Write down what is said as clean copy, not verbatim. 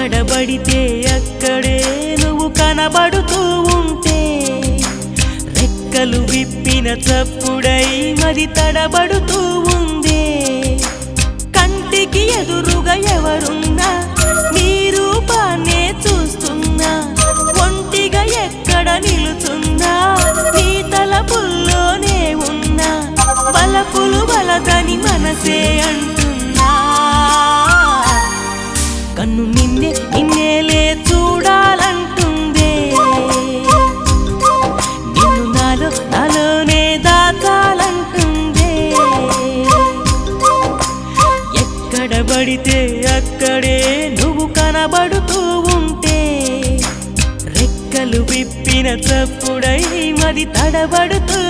ఎక్కడ పడితే అక్కడే నువ్వు కనబడుతూ ఉంటే రెక్కలు విప్పిన చప్పుడై మరి తడబడుతూ ఉందే కంటికి ఎదురుగా ఎవరున్నా నీ రూపాన్నే చూస్తున్నా ఒంటిగా ఎక్కడ నిలుచున్నా నీ తలపుల్లోనే ఉన్నా బలపులు బలదని మనసే అంటున్నా కన్ను నిన్నేలే చూడాలంటుందే నిన్ను నాలోనే దాచాలంటుందే ఎక్కడ పడితే అక్కడే నువ్వు కనబడుతూ ఉంటే రెక్కలు విప్పిన చప్పుడై మరి తడబడుతూ